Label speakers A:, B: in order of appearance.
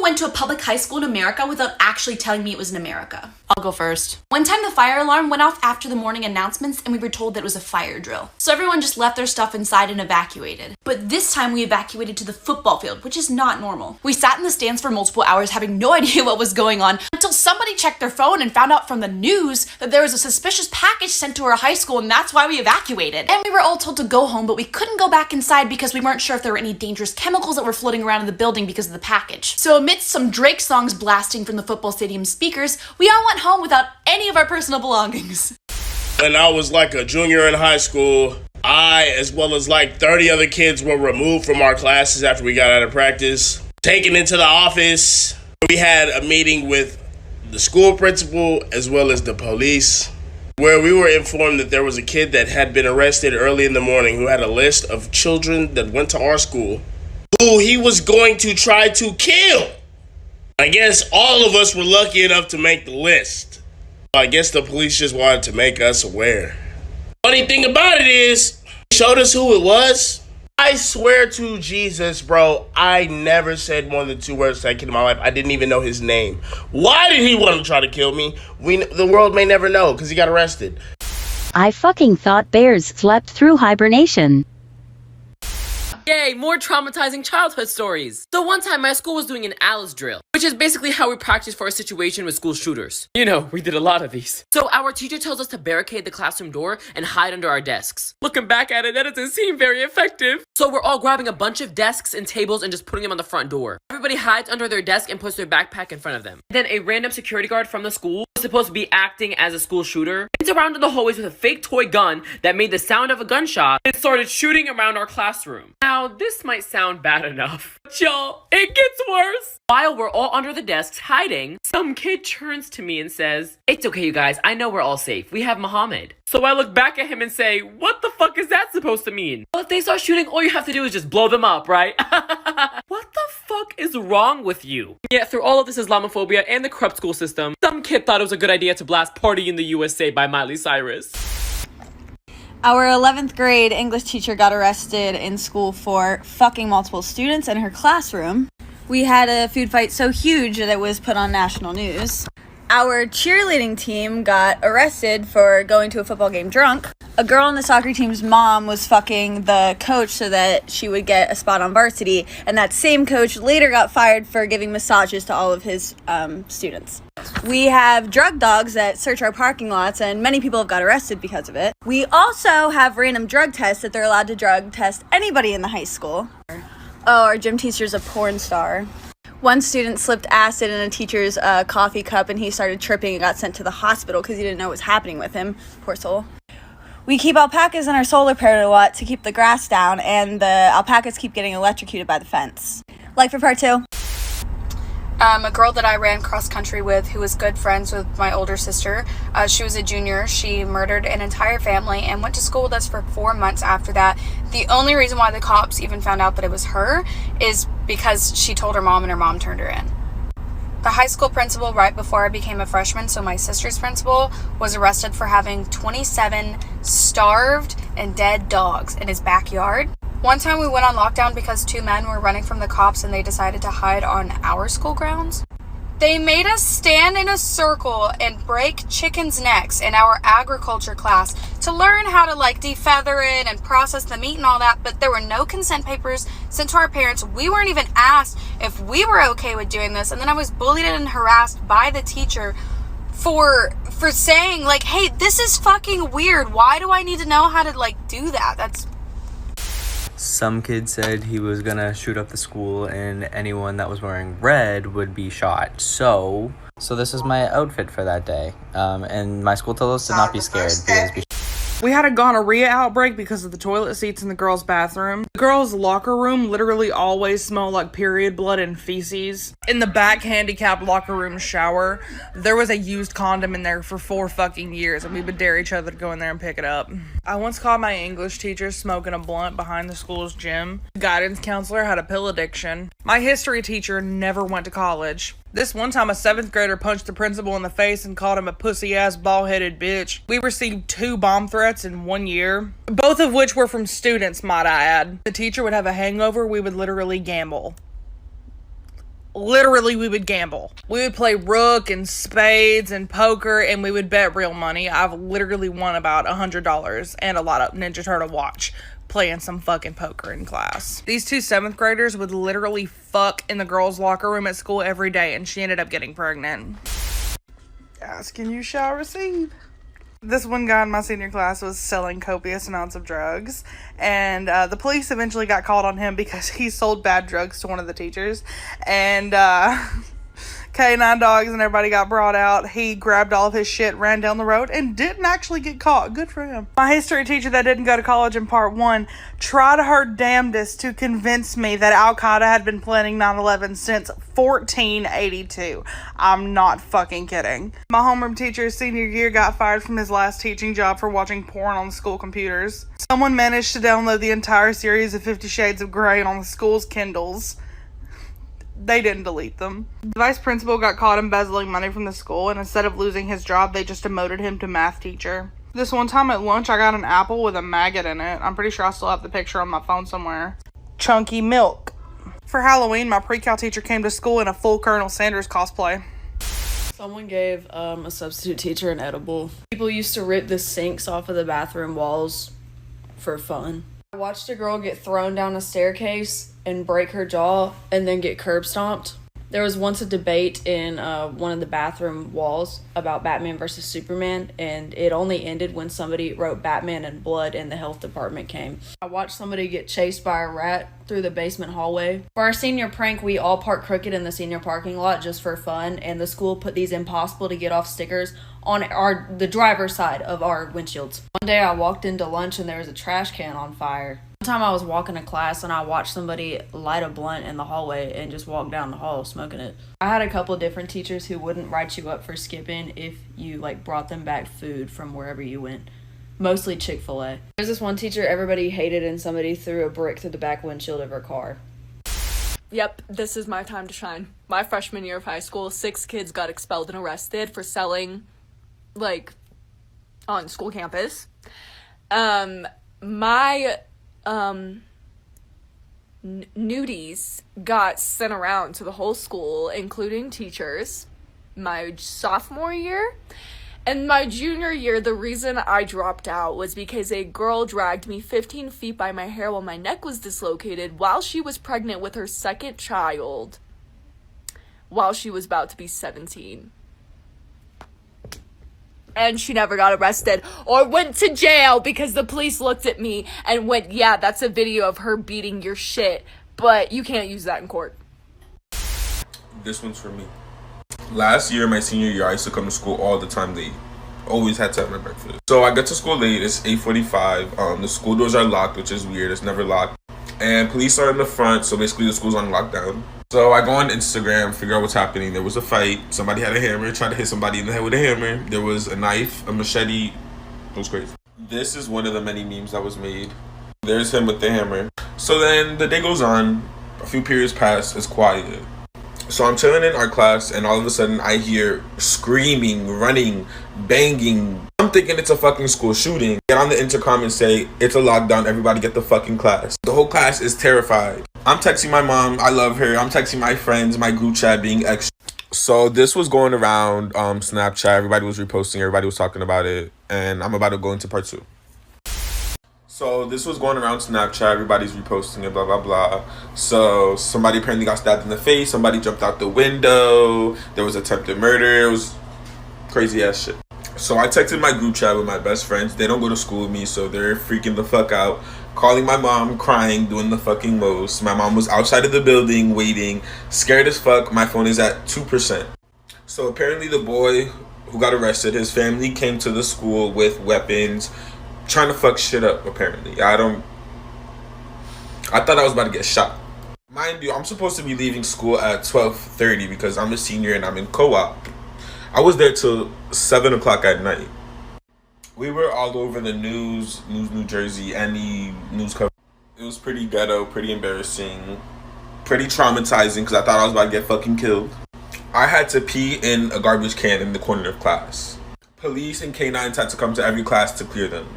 A: you went to a public high school in America without actually telling me it was in America?
B: I'll go first.
A: One time the fire alarm went off after the morning announcements and we were told that it was a fire drill. So everyone just left their stuff inside and evacuated. But this time we evacuated to the football field, which is not normal. We sat in the stands for multiple hours having no idea what was going on until somebody checked their phone and found out from the news that there was a suspicious package sent to our high school, and that's why we evacuated. And we were all told to go home, but we couldn't go back inside because we weren't sure if there were any dangerous chemicals that were floating around in the building because of the package. So amidst some Drake songs blasting from the football stadium speakers, we all went home without any of our personal belongings.
C: When I was like a junior in high school, I, as well as like 30 other kids, were removed from our classes after we got out of practice, taken into the office. We had a meeting with the school principal as well as the police, where we were informed that there was a kid that had been arrested early in the morning who had a list of children that went to our school who he was going to try to kill. I guess all of us were lucky enough to make the list. I guess the police just wanted to make us aware. Funny thing about it is, they showed us who it was. I swear to Jesus, bro, I never said more than 2 words to that kid in my life. I didn't even know his name. Why did he want to try to kill me? The world may never know because he got arrested.
D: I fucking thought bears slept through hibernation.
B: Yay, more traumatizing childhood stories. So one time my school was doing an Alice drill, which is basically how we practice for a situation with school shooters. You know, we did a lot of these. So our teacher tells us to barricade the classroom door and hide under our desks. Looking back at it, that doesn't seem very effective. So we're all grabbing a bunch of desks and tables and just putting them on the front door. Everybody hides under their desk and puts their backpack in front of them. Then a random security guard from the school, supposed to be acting as a school shooter, went around in the hallways with a fake toy gun that made the sound of a gunshot and started shooting around our classroom. Now, this might sound bad enough, but y'all, it gets worse. While we're all under the desks hiding, some kid turns to me and says, "It's okay, you guys, I know we're all safe. We have Muhammad." So I look back at him and say, "What the fuck is that supposed to mean?" Well, if they start shooting, all you have to do is just blow them up, right? What the fuck is wrong with you? Yet through all of this Islamophobia and the corrupt school system, some kid thought it was a good idea to blast Party in the USA by Miley Cyrus.
E: Our 11th grade English teacher got arrested in school for fucking multiple students in her classroom. We had a food fight so huge that it was put on national news. Our cheerleading team got arrested for going to a football game drunk. A girl on the soccer team's mom was fucking the coach so that she would get a spot on varsity, and that same coach later got fired for giving massages to all of his students. We have drug dogs that search our parking lots, and many people have got arrested because of it. We also have random drug tests that they're allowed to drug test anybody in the high school. Oh, our gym teacher's a porn star. One student slipped acid in a teacher's coffee cup, and he started tripping and got sent to the hospital because he didn't know what was happening with him. Poor soul. We keep alpacas in our solar panel lot to keep the grass down, and the alpacas keep getting electrocuted by the fence. Like for part 2. A girl that I ran cross country with who was good friends with my older sister. She was a junior. She murdered an entire family and went to school with us for 4 months after that. The only reason why the cops even found out that it was her is because she told her mom and her mom turned her in. The high school principal right before I became a freshman, so my sister's principal, was arrested for having 27 starved and dead dogs in his backyard. One time we went on lockdown because 2 men were running from the cops and they decided to hide on our school grounds. They made us stand in a circle and break chickens' necks in our agriculture class to learn how to defeather it and process the meat and all that, but there were no consent papers sent to our parents. We weren't even asked if we were okay with doing this, and then I was bullied and harassed by the teacher for saying hey, this is fucking weird. Why do I need to know how to do that? That's
F: Some kid said he was gonna shoot up the school and anyone that was wearing red would be shot. So this is my outfit for that day. And my school told us to not be scared because
G: we had a gonorrhea outbreak because of the toilet seats in the girls' bathroom. The girls' locker room literally always smelled like period blood and feces. In the back handicapped locker room shower, there was a used condom in there for 4 fucking years, and we would dare each other to go in there and pick it up. I once caught my English teacher smoking a blunt behind the school's gym. The guidance counselor had a pill addiction. My history teacher never went to college. This one time a 7th grader punched the principal in the face and called him a pussy-ass bald-headed bitch. We received 2 bomb threats in 1 year, both of which were from students, might I add. The teacher would have a hangover, we would literally gamble. literally we would gamble. We would play rook and spades and poker, and we would bet real money. I've literally won about $100 and a lot of Ninja Turtle watch playing some fucking poker in class. These two 7th graders would literally fuck in the girls' locker room at school every day, and she ended up getting pregnant. Ask and you shall receive. This one guy in my senior class was selling copious amounts of drugs, and the police eventually got called on him because he sold bad drugs to one of the teachers, and K9 dogs and everybody got brought out. He grabbed all of his shit, ran down the road, and didn't actually get caught. Good for him. My history teacher that didn't go to college in part 1 tried her damnedest to convince me that Al-Qaeda had been planning 9/11 since 1482. I'm not fucking kidding. My homeroom teacher senior year got fired from his last teaching job for watching porn on the school computers. Someone managed to download the entire series of 50 Shades of Grey on the school's Kindles. They didn't delete them. The vice principal got caught embezzling money from the school, and instead of losing his job, they just demoted him to math teacher. This one time at lunch, I got an apple with a maggot in it. I'm pretty sure I still have the picture on my phone somewhere. Chunky milk. For Halloween, my pre-cal teacher came to school in a full Colonel Sanders cosplay.
H: Someone gave a substitute teacher an edible. People used to rip the sinks off of the bathroom walls for fun. I watched a girl get thrown down a staircase and break her jaw and then get curb stomped. There was once a debate in one of the bathroom walls about Batman versus Superman, and it only ended when somebody wrote Batman in blood and the health department came. I watched somebody get chased by a rat through the basement hallway. For our senior prank, we all parked crooked in the senior parking lot just for fun, and the school put these impossible to get off stickers on the driver's side of our windshields. One day I walked into lunch and there was a trash can on fire. One time I was walking to class and I watched somebody light a blunt in the hallway and just walk down the hall smoking it. I had a couple different teachers who wouldn't write you up for skipping if you brought them back food from wherever you went. Mostly Chick-fil-A. There's this one teacher everybody hated and somebody threw a brick through the back windshield of her car.
I: Yep, this is my time to shine. My freshman year of high school, 6 kids got expelled and arrested for selling, on school campus. Nudies got sent around to the whole school, including teachers, my sophomore year. And my junior year, the reason I dropped out was because a girl dragged me 15 feet by my hair while my neck was dislocated while she was pregnant with her second child, while she was about to be 17. And she never got arrested or went to jail because the police looked at me and went, yeah, that's a video of her beating your shit, but you can't use that in court.
J: This one's for me. Last year, my senior year, I used to come to school all the time late. Always had to have my breakfast. So I get to school late. It's 8:45. The school doors are locked, which is weird. It's never locked. And police are in the front, so basically the school's on lockdown. So I go on Instagram, figure out what's happening. There was a fight. Somebody had a hammer, tried to hit somebody in the head with a hammer. There was a knife, a machete. It was crazy. This is one of the many memes that was made. There's him with the hammer. So then the day goes on. A few periods pass. It's quiet. So I'm chilling in art class, and all of a sudden I hear screaming, running, banging. I'm thinking it's a fucking school shooting. Get on the intercom and say, it's a lockdown, everybody get the fucking class. The whole class is terrified. I'm texting my mom, I love her. I'm texting my friends, my group chat being extra. So this was going around Snapchat. Everybody was reposting, everybody was talking about it. And I'm about to go into part 2. So this was going around Snapchat, everybody's reposting it, blah, blah, blah. So somebody apparently got stabbed in the face, somebody jumped out the window, there was attempted murder, it was crazy ass shit. So I texted my group chat with my best friends. They don't go to school with me, so they're freaking the fuck out. Calling my mom, crying, doing the fucking most. My mom was outside of the building, waiting, scared as fuck. My phone is at 2%. So apparently the boy who got arrested, his family came to the school with weapons, trying to fuck shit up, apparently. I thought I was about to get shot. Mind you, I'm supposed to be leaving school at 12:30 because I'm a senior and I'm in co-op. I was there till 7 o'clock at night. We were all over the news, New Jersey, any news cover. It was pretty ghetto, pretty embarrassing, pretty traumatizing because I thought I was about to get fucking killed. I had to pee in a garbage can in the corner of class. Police and K9s had to come to every class to clear them.